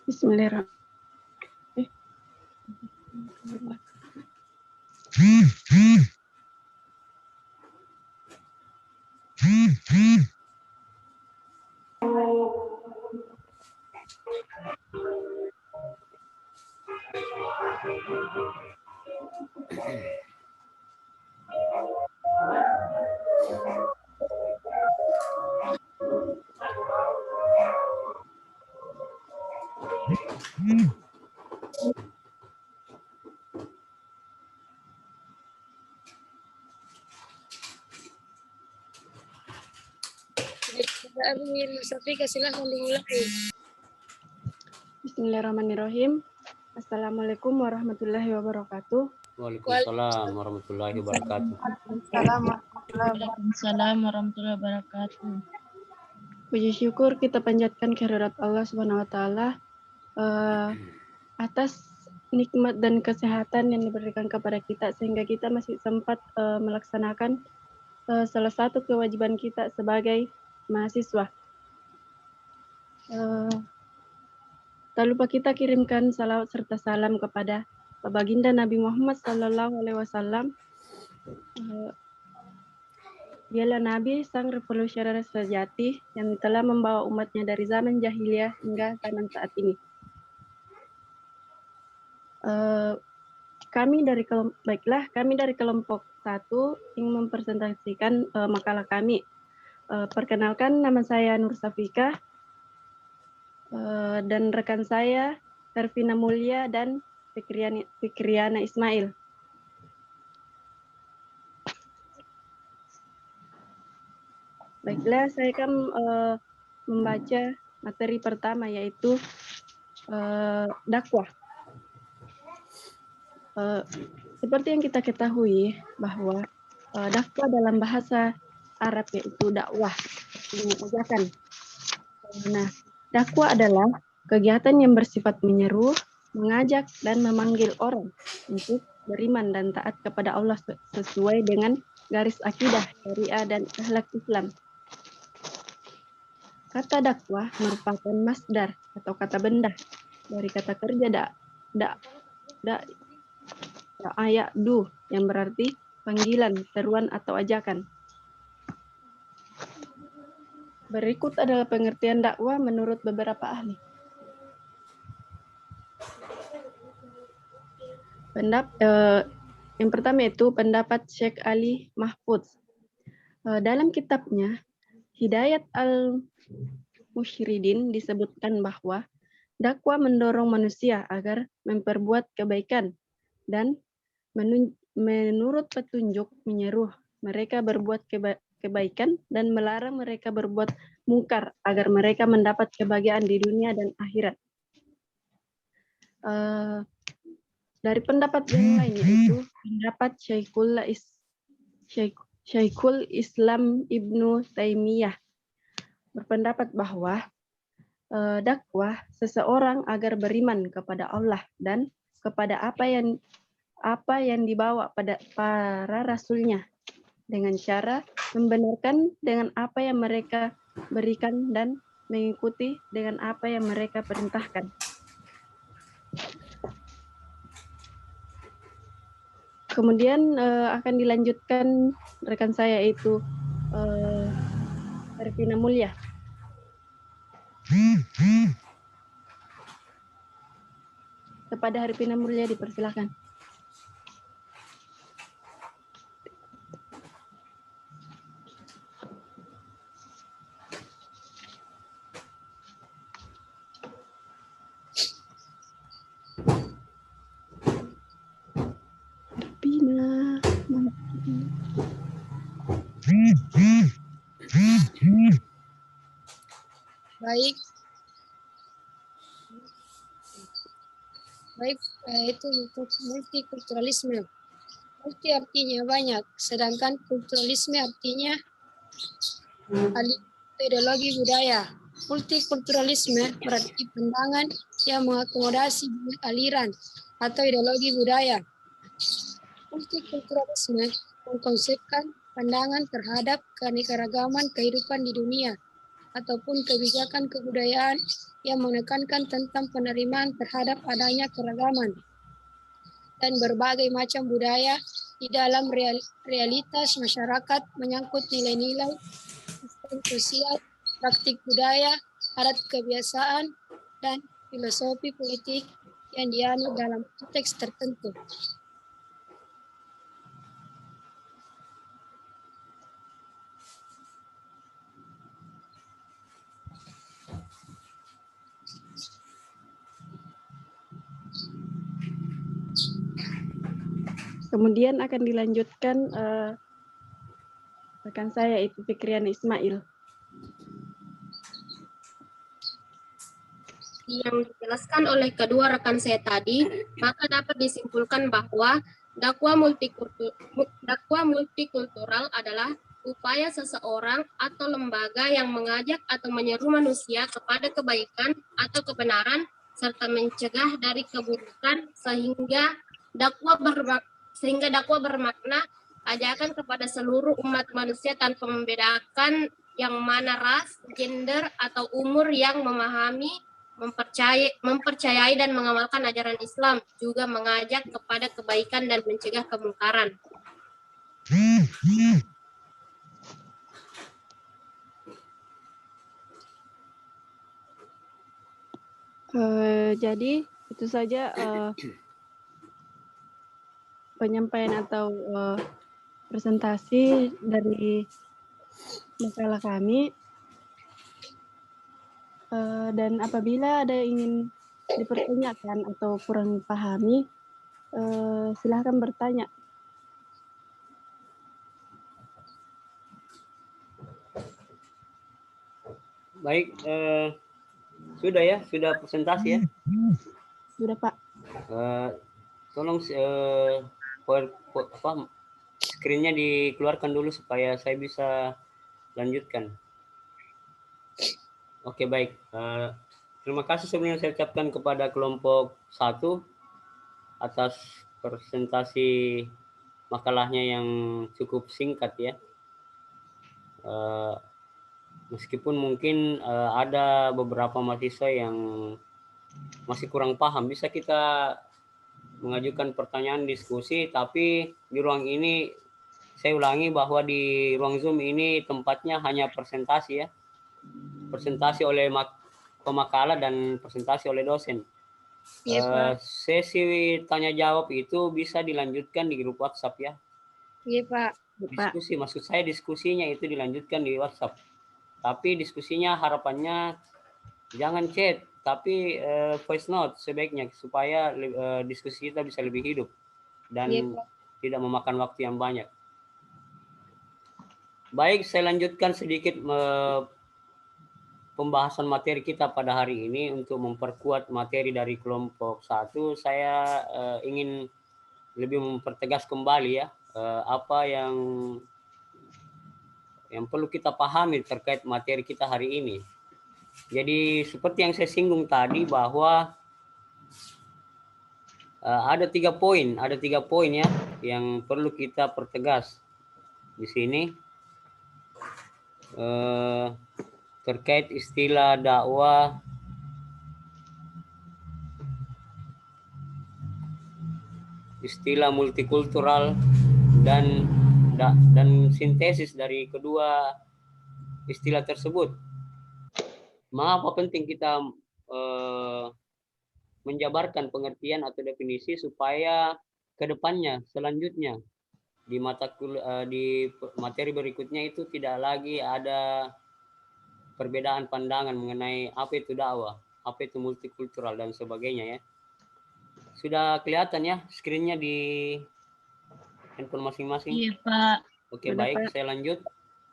Bismillahirrahmanirrahim. Silahkan dimulai. Bismillahirrahmanirrahim. Assalamualaikum warahmatullahi wabarakatuh. Waalaikumsalam warahmatullahi wabarakatuh. Waalaikumsalam warahmatullahi wabarakatuh. Puji syukur kita panjatkan kehadirat Allah Subhanahu wa taala atas nikmat dan kesehatan yang diberikan kepada kita sehingga kita masih sempat melaksanakan salah satu kewajiban kita sebagai mahasiswa. Tak lupa kita kirimkan salawat serta salam kepada Baginda Nabi Muhammad SAW. Dialah Nabi sang revolusioner sejati yang telah membawa umatnya dari zaman jahiliyah hingga zaman saat ini. Kami dari kelompok 1 ingin mempresentasikan makalah kami. Perkenalkan, nama saya Nur Safika dan rekan saya Hervina Mulia dan Fikriana Ismail. Baiklah, saya akan membaca materi pertama, yaitu dakwah. Seperti yang kita ketahui bahwa dakwah dalam bahasa Arab yaitu dakwah, mengajarkan. Nah, dakwah adalah kegiatan yang bersifat menyeru, mengajak, dan memanggil orang untuk beriman dan taat kepada Allah sesuai dengan garis akidah, syariah, dan akhlak Islam. Kata dakwah merupakan masdar atau kata benda dari kata kerja du yang berarti panggilan, seruan, atau ajakan. Berikut adalah pengertian dakwah menurut beberapa ahli. Yang pertama itu pendapat Syekh Ali Mahfudz. Dalam kitabnya Hidayat al-Musyridin disebutkan bahwa dakwah mendorong manusia agar memperbuat kebaikan dan menurut petunjuk menyeru mereka berbuat kebaikan dan melarang mereka berbuat mungkar agar mereka mendapat kebahagiaan di dunia dan akhirat. Dari pendapat yang lain yaitu pendapat Syekhul Islam Ibnu Taimiyah berpendapat bahwa dakwah seseorang agar beriman kepada Allah dan kepada apa yang dibawa pada para rasulnya dengan cara membenarkan dengan apa yang mereka berikan dan mengikuti dengan apa yang mereka perintahkan. Kemudian akan dilanjutkan rekan saya yaitu Hervina Mulia. kepada Haripina Mulia dipersilakan. Haripina. Baik. Baik, itu untuk multikulturalisme. Multi artinya banyak, sedangkan kulturalisme artinya ideologi budaya. Multikulturalisme berarti pandangan yang mengakomodasi banyak aliran atau ideologi budaya. Multikulturalisme mengkonsepkan pandangan terhadap keanekaragaman kehidupan di dunia ataupun kebijakan kebudayaan yang menekankan tentang penerimaan terhadap adanya keragaman dan berbagai macam budaya di dalam realitas masyarakat menyangkut nilai-nilai, sistem sosial, praktik budaya, adat kebiasaan, dan filosofi politik yang dianut dalam konteks tertentu. Kemudian akan dilanjutkan rekan saya itu Fikrian Ismail. Yang dijelaskan oleh kedua rekan saya tadi, maka dapat disimpulkan bahwa dakwah multikultural adalah upaya seseorang atau lembaga yang mengajak atau menyeru manusia kepada kebaikan atau kebenaran serta mencegah dari keburukan sehingga dakwah bermakna ajakan kepada seluruh umat manusia tanpa membedakan yang mana ras, gender, atau umur yang memahami, mempercayai dan mengamalkan ajaran Islam, juga mengajak kepada kebaikan dan mencegah kemungkaran. Jadi itu saja penyampaian atau presentasi dari makalah kami. Dan apabila ada yang ingin dipertanyakan atau kurang pahami, silahkan bertanya. Baik, sudah presentasi ya. Sudah Pak. Tolong screen-nya dikeluarkan dulu supaya saya bisa lanjutkan. Oke, baik. Terima kasih sebelumnya saya ucapkan kepada kelompok 1 atas presentasi makalahnya yang cukup singkat ya. Meskipun mungkin ada beberapa mahasiswa yang masih kurang paham, bisa kita mengajukan pertanyaan diskusi, tapi di ruang ini saya ulangi bahwa di ruang Zoom ini tempatnya hanya presentasi ya. Presentasi oleh pemakalah dan presentasi oleh dosen. Sesi tanya jawab itu bisa dilanjutkan di grup WhatsApp ya. Iya Pak. Diskusi, maksud saya diskusinya itu dilanjutkan di WhatsApp. Tapi diskusinya harapannya jangan chat, tapi voice note sebaiknya supaya diskusi kita bisa lebih hidup dan tidak memakan waktu yang banyak. Baik, saya lanjutkan sedikit pembahasan materi kita pada hari ini. Untuk memperkuat materi dari kelompok 1, saya ingin lebih mempertegas kembali ya apa yang perlu kita pahami terkait materi kita hari ini. Jadi seperti yang saya singgung tadi bahwa ada 3 poin ya yang perlu kita pertegas di sini terkait istilah dakwah istilah multikultural dan sintesis dari kedua istilah tersebut. Mengapa penting kita menjabarkan pengertian atau definisi supaya kedepannya selanjutnya di di materi berikutnya itu tidak lagi ada perbedaan pandangan mengenai apa itu dakwah, apa itu multikultural dan sebagainya ya. Sudah kelihatan ya screen-nya di handphone masing-masing? Iya, Pak. Oke, Sudah, baik, Pak. saya lanjut.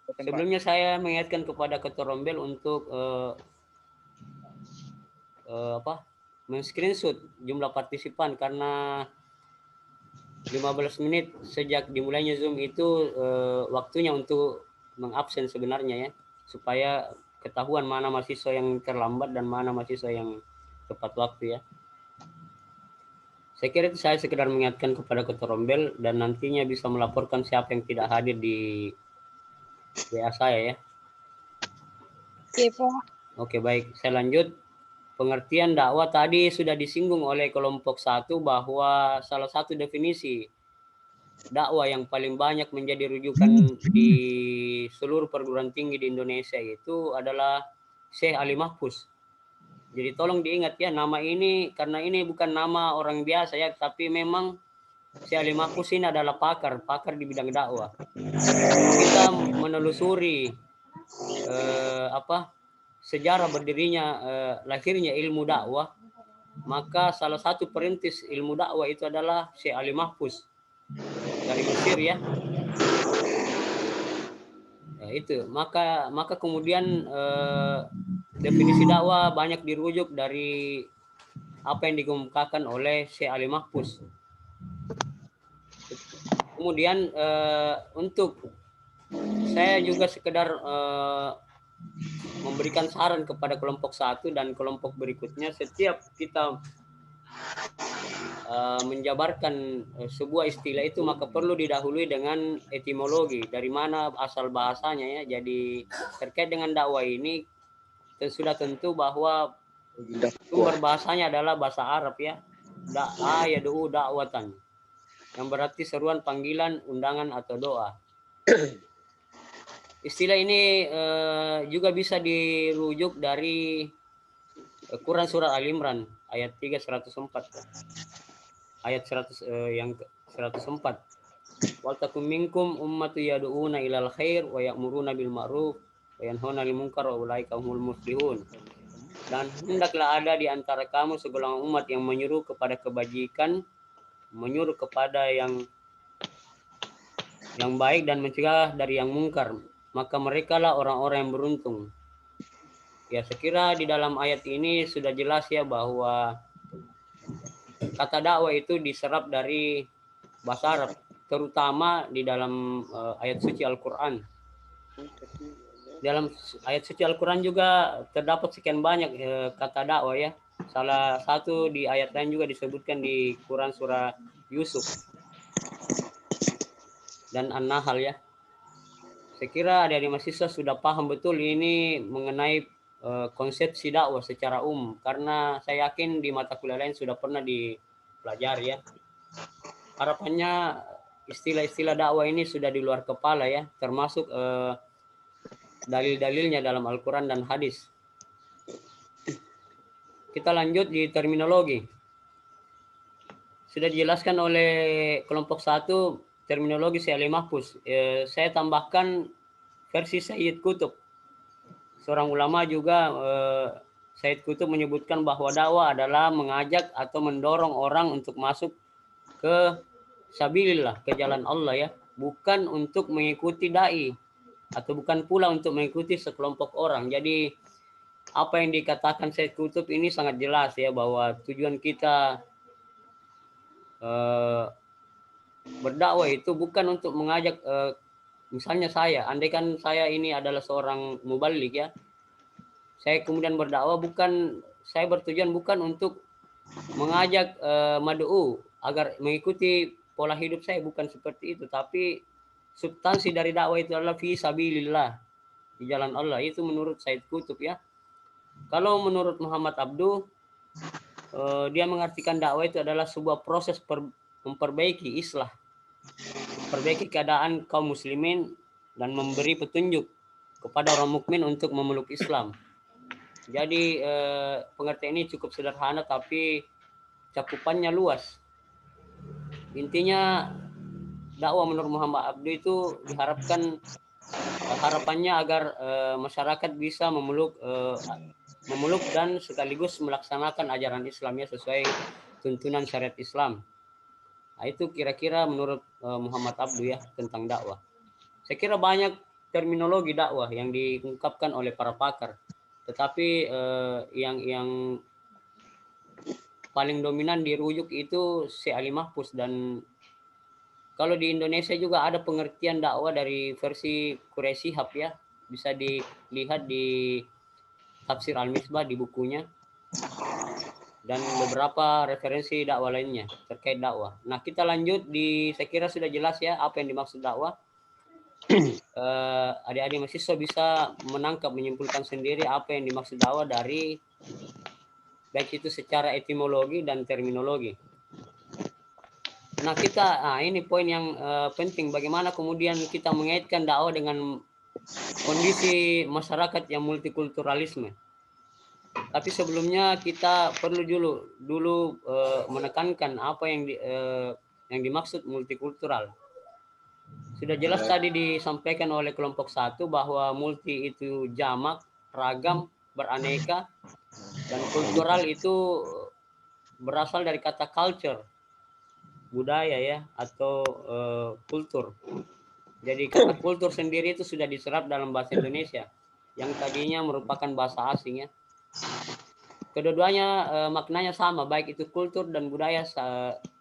Sebelumnya saya mengingatkan kepada Ketua Rombel untuk men-screenshot jumlah partisipan karena 15 menit sejak dimulainya Zoom itu waktunya untuk mengabsen sebenarnya ya, supaya ketahuan mana mahasiswa yang terlambat dan mana mahasiswa yang tepat waktu ya. Saya kira itu saya sekedar mengingatkan kepada Ketua Rombel dan nantinya bisa melaporkan siapa yang tidak hadir di WA saya ya. Iya, Pak. Oke, baik, saya lanjut. Pengertian dakwah tadi sudah disinggung oleh kelompok 1 bahwa salah satu definisi dakwah yang paling banyak menjadi rujukan di seluruh perguruan tinggi di Indonesia itu adalah Syekh Ali Mahfuz. Jadi tolong diingat ya, nama ini karena ini bukan nama orang biasa ya, tapi memang Syekh Ali Mahfuz ini adalah pakar di bidang dakwah. Kita menelusuri sejarah berdirinya lahirnya ilmu dakwah, maka salah satu perintis ilmu dakwah itu adalah Syekh Ali Mahfuz dari Mesir ya. Ya itu, maka kemudian definisi dakwah banyak dirujuk dari apa yang dikemukakan oleh Syekh Ali Mahfuz. Kemudian untuk saya juga sekedar memberikan saran kepada kelompok 1 dan kelompok berikutnya, setiap kita menjabarkan sebuah istilah itu maka perlu didahului dengan etimologi, dari mana asal bahasanya ya. Jadi terkait dengan dakwah ini sudah tentu bahwa sumber bahasanya adalah bahasa Arab ya. Da'a yad'u da'watan, yang berarti seruan, panggilan, undangan atau doa. Istilah ini juga bisa dirujuk dari Quran surat Al-Imran ayat 3 104. Ayat 104. Wal takum minkum ummatu yad'una ilal khair wa ya'muruna bil ma'ruf wa yanhauna 'anil munkar wa ulaika humul muflihun. Dan hendaklah ada di antara kamu segolongan umat yang menyuruh kepada kebajikan, menyuruh kepada yang baik dan mencegah dari yang mungkar. Maka merekalah orang-orang yang beruntung. Ya, sekira di dalam ayat ini sudah jelas ya bahwa kata dakwah itu diserap dari bahasa Arab, terutama di dalam ayat suci Al-Quran. Dalam ayat suci Al-Quran juga terdapat sekian banyak kata dakwah ya. Salah satu di ayat lain juga disebutkan di Quran surah Yusuf dan An-Nahl ya. Saya kira adik-adik mahasiswa sudah paham betul ini mengenai konsepsi dakwah secara umum, karena saya yakin di mata kuliah lain sudah pernah dipelajari ya. Harapannya istilah-istilah dakwah ini sudah di luar kepala ya, termasuk dalil-dalilnya dalam Al-Quran dan hadis. Kita lanjut di terminologi. Sudah dijelaskan oleh kelompok 1 terminologi Syekh Ali Mahfuz. Saya tambahkan versi Sayyid Qutb. Seorang ulama juga, Sayyid Qutb menyebutkan bahwa dakwah adalah mengajak atau mendorong orang untuk masuk ke sabilillah, ke jalan Allah ya, bukan untuk mengikuti dai atau bukan pula untuk mengikuti sekelompok orang. Jadi apa yang dikatakan Sayyid Qutb ini sangat jelas ya, bahwa tujuan kita berdakwah itu bukan untuk mengajak, misalnya saya, andaikan saya ini adalah seorang mubaligh ya, saya kemudian berdakwah, saya bertujuan bukan untuk mengajak mad'u agar mengikuti pola hidup saya, bukan seperti itu, tapi substansi dari dakwah itu adalah fi sabilillah, di jalan Allah. Itu menurut Sayyid Qutb ya. Kalau menurut Muhammad Abduh, dia mengartikan dakwah itu adalah sebuah proses memperbaiki islah, perbaiki keadaan kaum muslimin dan memberi petunjuk kepada orang mukmin untuk memeluk Islam. Jadi pengertian ini cukup sederhana, tapi cakupannya luas. Intinya dakwah menurut Muhammad Abduh itu diharapkan harapannya agar masyarakat bisa memeluk dan sekaligus melaksanakan ajaran Islamnya sesuai tuntunan syariat Islam. Nah, itu kira-kira menurut Muhammad Abduh ya tentang dakwah. Saya kira banyak terminologi dakwah yang diungkapkan oleh para pakar, tetapi yang paling dominan dirujuk itu Syekh Ali Mahfuz, dan kalau di Indonesia juga ada pengertian dakwah dari versi Quraisy Shihab ya, bisa dilihat di Tafsir Al-Misbah di bukunya, dan beberapa referensi dakwah lainnya terkait dakwah. Nah, kita lanjut saya kira sudah jelas ya apa yang dimaksud dakwah. Adik-adik mahasiswa bisa menangkap, menyimpulkan sendiri apa yang dimaksud dakwah dari baik itu secara etimologi dan terminologi. Nah, ini poin yang penting, bagaimana kemudian kita mengaitkan dakwah dengan kondisi masyarakat yang multikulturalisme. Tapi sebelumnya kita perlu dulu menekankan apa yang dimaksud multikultural. Sudah jelas tadi disampaikan oleh kelompok 1 bahwa multi itu jamak, ragam, beraneka, dan kultural itu berasal dari kata culture, budaya ya, atau kultur. Jadi kata kultur sendiri itu sudah diserap dalam bahasa Indonesia yang tadinya merupakan bahasa asing ya. Kedua-duanya maknanya sama, baik itu kultur dan budaya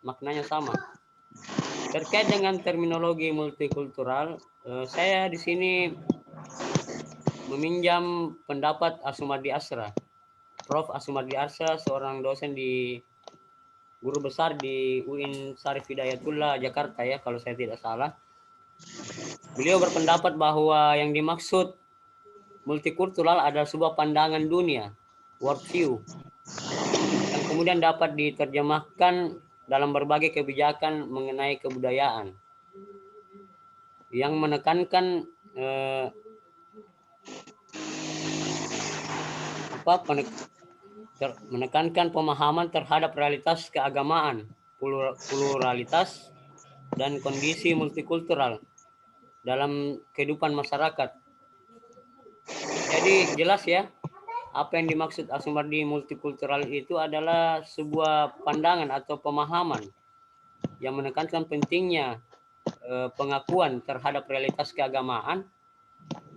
maknanya sama. Terkait dengan terminologi multikultural, saya di sini meminjam pendapat Asumardi Asra. Prof. Asumardi Asra, seorang dosen guru besar di UIN Syarif Hidayatullah Jakarta ya, kalau saya tidak salah. Beliau berpendapat bahwa yang dimaksud multikultural adalah sebuah pandangan dunia, worldview, yang kemudian dapat diterjemahkan dalam berbagai kebijakan mengenai kebudayaan yang menekankan menekankan pemahaman terhadap realitas keagamaan, pluralitas, dan kondisi multikultural dalam kehidupan masyarakat. Jadi jelas ya, apa yang dimaksud Asumardi multikultural itu adalah sebuah pandangan atau pemahaman yang menekankan pentingnya pengakuan terhadap realitas keagamaan.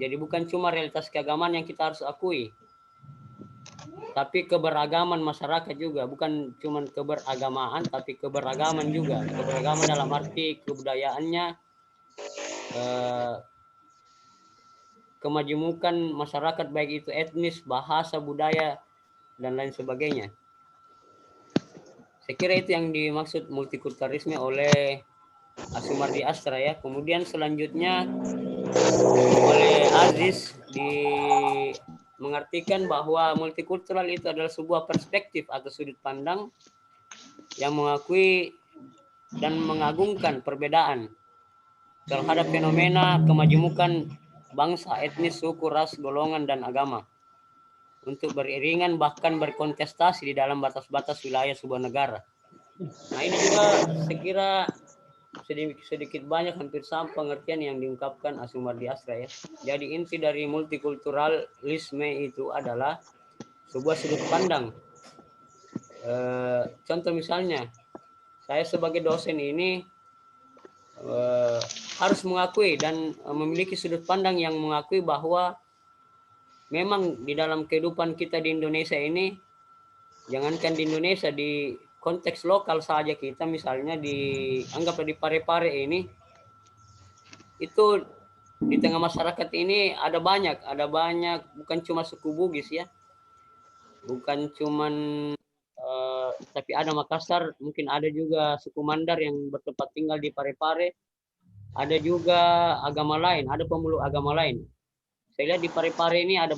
Jadi bukan cuma realitas keagamaan yang kita harus akui, tapi keberagaman masyarakat juga, bukan cuma keberagamaan, tapi keberagaman juga. Keberagaman dalam arti kebudayaannya, kemajemukan masyarakat, baik itu etnis, bahasa, budaya, dan lain sebagainya. Saya kira itu yang dimaksud multikulturalisme oleh Asumardi Asra ya. Kemudian selanjutnya oleh Aziz mengartikan bahwa multikultural itu adalah sebuah perspektif atau sudut pandang yang mengakui dan mengagungkan perbedaan terhadap fenomena kemajemukan bangsa, etnis, suku, ras, golongan, dan agama untuk beriringan bahkan berkontestasi di dalam batas-batas wilayah sebuah negara. Nah, ini juga saya kira sedikit banyak hampir sama pengertian yang diungkapkan Asumardi Asra ya. Jadi inti dari multikulturalisme itu adalah sebuah sudut pandang. Contoh misalnya, saya sebagai dosen ini harus mengakui dan memiliki sudut pandang yang mengakui bahwa memang di dalam kehidupan kita di Indonesia ini, jangankan di Indonesia, di konteks lokal saja kita misalnya anggaplah di Parepare ini, itu di tengah masyarakat ini ada banyak bukan cuma suku Bugis ya, bukan cuman tapi ada Makassar, mungkin ada juga suku Mandar yang bertempat tinggal di Parepare, ada juga agama lain, ada pemeluk agama lain. Saya lihat di Parepare ini ada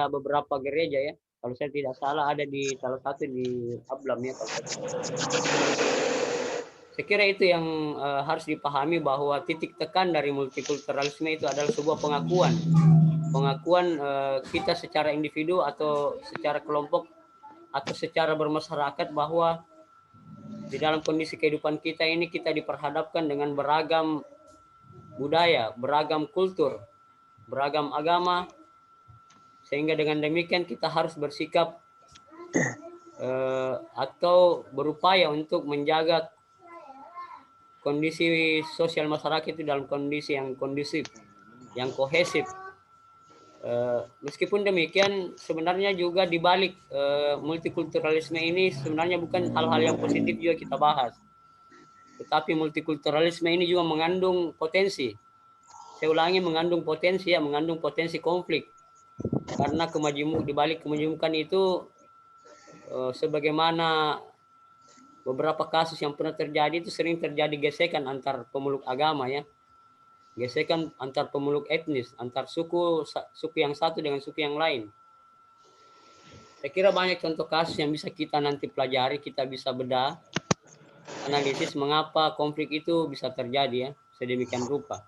beberapa gereja ya. Kalau saya tidak salah ada di salah satu di Ablam ya. Saya kira itu yang harus dipahami, bahwa titik tekan dari multikulturalisme itu adalah sebuah pengakuan kita secara individu atau secara kelompok atau secara bermasyarakat bahwa di dalam kondisi kehidupan kita ini kita diperhadapkan dengan beragam budaya, beragam kultur, beragam agama, sehingga dengan demikian kita harus bersikap atau berupaya untuk menjaga kondisi sosial masyarakat itu dalam kondisi yang kondusif, yang kohesif. Meskipun demikian, sebenarnya juga di balik multikulturalisme ini sebenarnya bukan hal-hal yang positif juga kita bahas. Tetapi multikulturalisme ini juga mengandung potensi. Saya ulangi, mengandung potensi ya, mengandung potensi konflik. Karena di balik kemajemukan itu sebagaimana beberapa kasus yang pernah terjadi itu sering terjadi gesekan antar pemeluk agama ya. Gesekan antar pemeluk etnis, antar suku yang satu dengan suku yang lain. Saya kira banyak contoh kasus yang bisa kita nanti pelajari, kita bisa bedah, analisis mengapa konflik itu bisa terjadi ya, sedemikian rupa.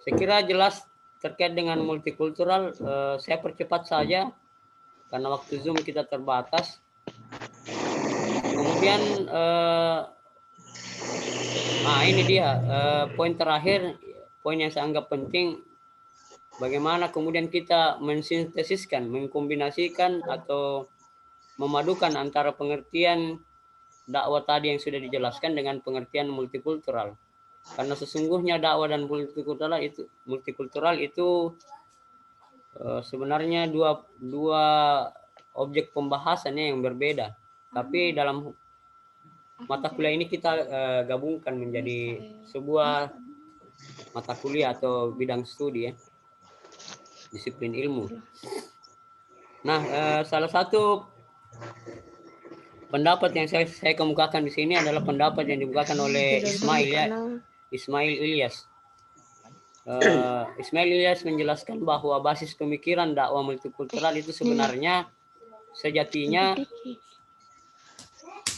Saya kira jelas terkait dengan multikultural, saya percepat saja karena waktu Zoom kita terbatas. Kemudian ini dia poin terakhir, poin yang saya anggap penting, bagaimana kemudian kita mensintesiskan, mengkombinasikan atau memadukan antara pengertian dakwah tadi yang sudah dijelaskan dengan pengertian multikultural. Karena sesungguhnya dakwah dan multikultural itu sebenarnya dua objek pembahasannya yang berbeda. Tapi dalam mata kuliah ini kita gabungkan menjadi sebuah mata kuliah atau bidang studi ya, disiplin ilmu. Nah, salah satu pendapat yang saya kemukakan di sini adalah pendapat yang dibukakan oleh Ismail Ilyas. Ismail Ilyas menjelaskan bahwa basis pemikiran dakwah multikultural itu sebenarnya sejatinya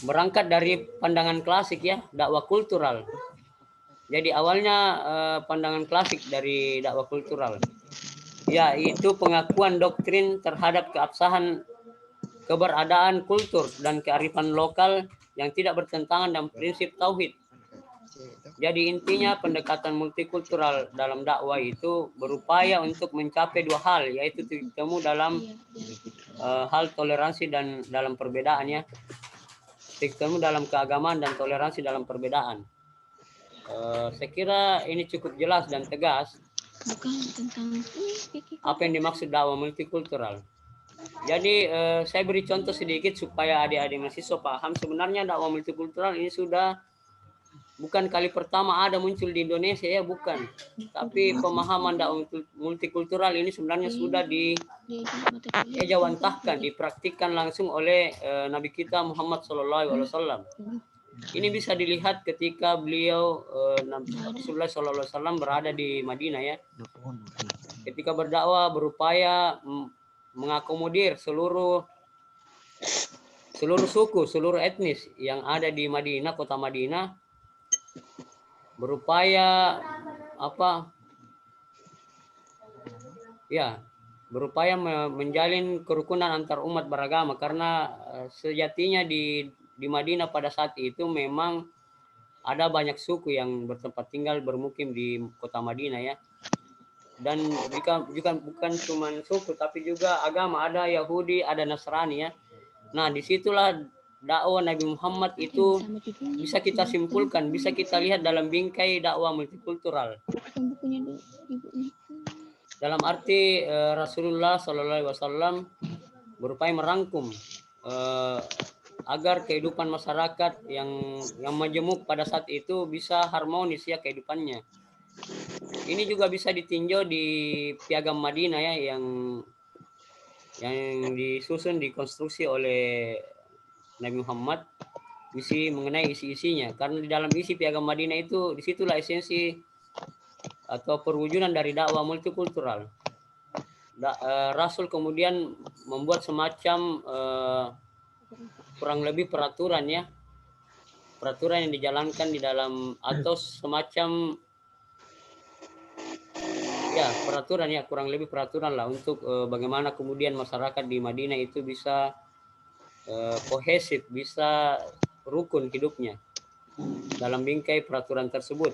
berangkat dari pandangan klasik ya, dakwah kultural. Jadi awalnya pandangan klasik dari dakwah kultural, yaitu pengakuan doktrin terhadap keabsahan keberadaan kultur dan kearifan lokal yang tidak bertentangan dengan prinsip tauhid. Jadi intinya pendekatan multikultural dalam dakwah itu berupaya untuk mencapai dua hal, yaitu bertemu dalam hal toleransi dan dalam perbedaan ya. Bertemu dalam keagamaan dan toleransi dalam perbedaan. Saya kira ini cukup jelas dan tegas apa yang dimaksud dakwah multikultural. Jadi saya beri contoh sedikit supaya adik-adik mahasiswa paham. Sebenarnya dakwah multikultural ini sudah bukan kali pertama ada muncul di Indonesia ya, bukan. Tapi pemahaman dakwah multikultural ini sebenarnya sudah diejawantahkan, dipraktikkan langsung oleh Nabi kita Muhammad SAW. Ini bisa dilihat ketika beliau Rasulullah SAW berada di Madinah ya. Ketika berdakwah berupaya mengakomodir seluruh suku, seluruh etnis yang ada di Madinah, kota Madinah, berupaya berupaya menjalin kerukunan antar umat beragama, karena sejatinya di Madinah pada saat itu memang ada banyak suku yang bertempat tinggal bermukim di kota Madinah ya. Dan bukan cuma suku tapi juga agama, ada Yahudi, ada Nasrani ya. Nah, disitulah dakwah Nabi Muhammad itu bisa kita simpulkan, bisa kita lihat dalam bingkai dakwah multikultural. Dalam arti Rasulullah SAW berupaya merangkum agar kehidupan masyarakat yang majemuk pada saat itu bisa harmonis ya kehidupannya. Ini juga bisa ditinjau di Piagam Madinah ya, yang disusun, dikonstruksi oleh Nabi Muhammad, mengenai isi-isinya. Karena di dalam isi Piagam Madinah itu, disitulah esensi atau perwujudan dari dakwah multikultural. Rasul kemudian membuat semacam kurang lebih peraturan ya, peraturan yang dijalankan di dalam, atau semacam peraturan ya, kurang lebih peraturan lah untuk bagaimana kemudian masyarakat di Madinah itu bisa kohesif, bisa rukun hidupnya dalam bingkai peraturan tersebut.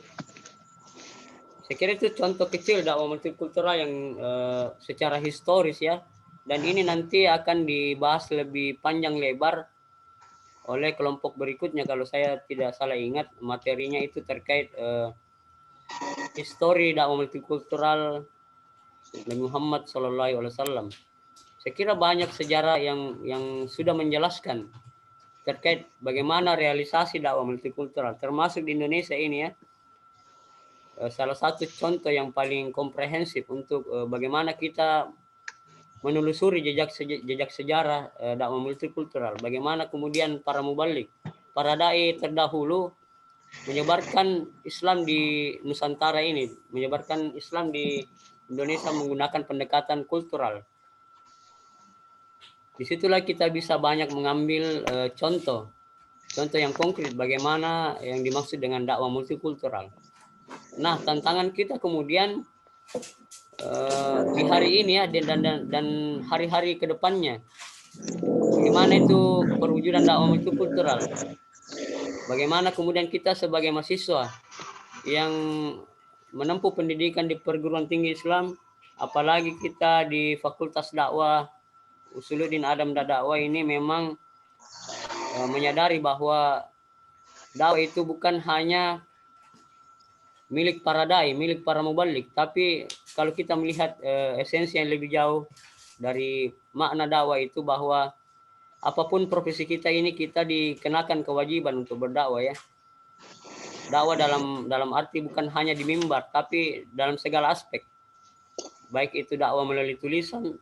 Saya kira itu contoh kecil dakwah multikultural yang secara historis ya, dan ini nanti akan dibahas lebih panjang lebar oleh kelompok berikutnya kalau saya tidak salah ingat materinya itu terkait histori dakwah multikultural Nabi Muhammad SAW. Saya kira banyak sejarah yang sudah menjelaskan terkait bagaimana realisasi dakwah multikultural termasuk di Indonesia ini ya. Salah satu contoh yang paling komprehensif untuk bagaimana kita menelusuri jejak sejarah dakwah multikultural, bagaimana kemudian para mubalik, para dai terdahulu menyebarkan Islam di Nusantara ini, menyebarkan Islam di Indonesia menggunakan pendekatan kultural. Disitulah kita bisa banyak mengambil contoh yang konkret bagaimana yang dimaksud dengan dakwah multikultural. Nah, tantangan kita kemudian di hari ini ya dan hari-hari ke depannya, bagaimana itu perwujudan dakwah multikultural? Bagaimana kemudian kita sebagai mahasiswa yang menempuh pendidikan di perguruan tinggi Islam, apalagi kita di Fakultas Dakwah Usuluddin Adam dan Dakwah ini memang menyadari bahwa dakwah itu bukan hanya milik para dai, milik para mubalik, tapi kalau kita melihat esensi yang lebih jauh dari makna dakwah itu bahwa apapun profesi kita ini kita dikenakan kewajiban untuk berdakwah ya. Dakwah dalam arti bukan hanya di mimbar, tapi dalam segala aspek. Baik itu dakwah melalui tulisan,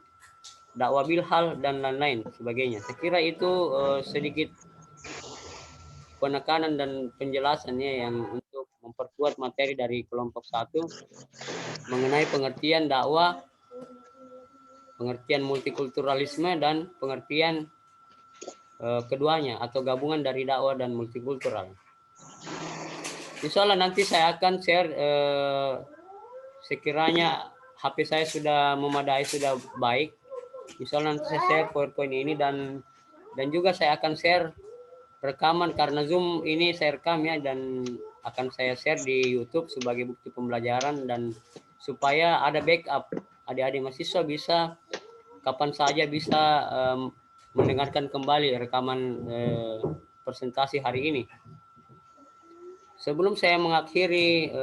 dakwah bilhal dan lain-lain sebagainya. Saya kira itu sedikit penekanan dan penjelasannya yang untuk memperkuat materi dari kelompok 1 mengenai pengertian dakwah, pengertian multikulturalisme dan pengertian keduanya atau gabungan dari dakwah dan multikultural. Insya Allah nanti saya akan share sekiranya HP saya sudah memadai, sudah baik. Insya Allah nanti saya share PowerPoint ini dan juga saya akan share rekaman karena Zoom ini saya rekam ya dan akan saya share di YouTube sebagai bukti pembelajaran dan supaya ada backup adik-adik mahasiswa bisa kapan saja bisa mendengarkan kembali rekaman presentasi hari ini. Sebelum saya mengakhiri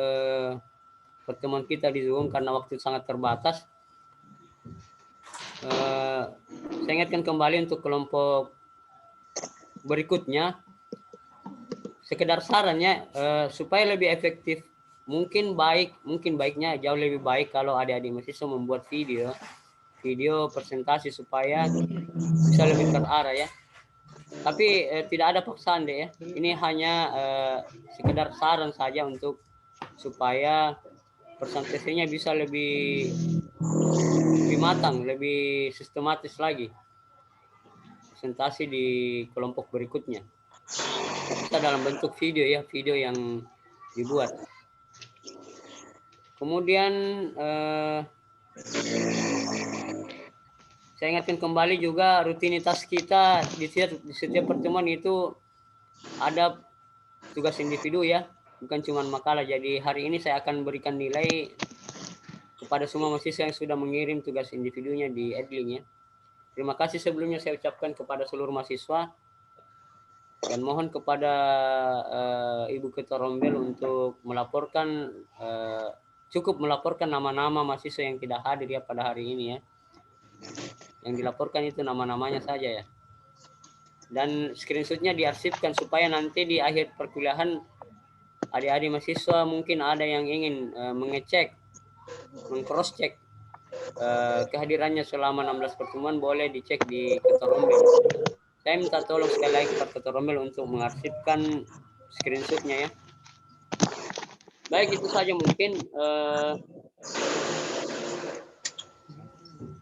pertemuan kita di Zoom karena waktu sangat terbatas, saya ingatkan kembali untuk kelompok berikutnya, sekedar sarannya supaya lebih efektif, mungkin baiknya jauh lebih baik kalau adik-adik mahasiswa membuat video presentasi supaya bisa lebih terarah ya. Tapi tidak ada paksaan deh ya. Ini hanya sekedar saran saja untuk supaya presentasinya bisa lebih matang, lebih sistematis lagi. Presentasi di kelompok berikutnya. Kita dalam bentuk video ya, video yang dibuat. Kemudian saya ingatkan kembali juga rutinitas kita di setiap pertemuan itu ada tugas individu ya, bukan cuma makalah. Jadi hari ini saya akan berikan nilai kepada semua mahasiswa yang sudah mengirim tugas individunya di Edlink ya. Terima kasih sebelumnya saya ucapkan kepada seluruh mahasiswa dan mohon kepada Ibu Ketua Rombel untuk melaporkan cukup melaporkan nama-nama mahasiswa yang tidak hadir ya pada hari ini ya. Yang dilaporkan itu nama-namanya saja ya. Dan screenshotnya diarsipkan supaya nanti di akhir perkuliahan adik-adik mahasiswa mungkin ada yang ingin mengecek, meng-cross check kehadirannya selama 16 pertemuan, boleh dicek di Ketua Rombel. Saya minta tolong sekali lagi kepada Ketua Rombel untuk mengarsipkan screenshotnya ya. Baik, itu saja mungkin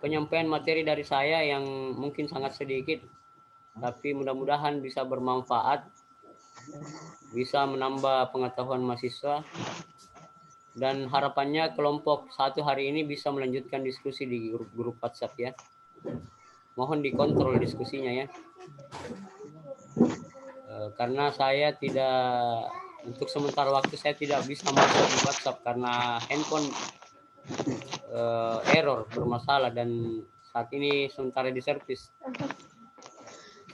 penyampaian materi dari saya yang mungkin sangat sedikit, tapi mudah-mudahan bisa bermanfaat, bisa menambah pengetahuan mahasiswa, dan harapannya kelompok 1 hari ini bisa melanjutkan diskusi di grup WhatsApp ya. Mohon dikontrol diskusinya ya. karena saya tidak, untuk sementara waktu saya tidak bisa masuk di WhatsApp karena handphone error, bermasalah, dan saat ini sementara di servis.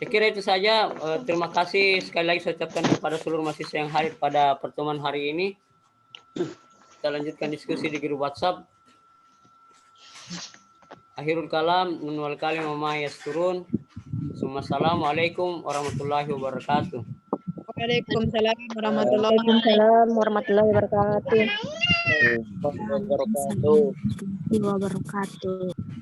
Saya kira itu saja. Terima kasih sekali lagi saya ucapkan kepada seluruh mahasiswa yang hadir pada pertemuan hari ini. Kita lanjutkan diskusi di grup WhatsApp. Akhirul kalam, nunwal kalim wa yasturun. Assalamualaikum warahmatullahi wabarakatuh. Waalaikumsalam warahmatullahi Waalaikumsalam warahmatullahi wabarakatuh. Wabarakatuh. Wabarakatuh.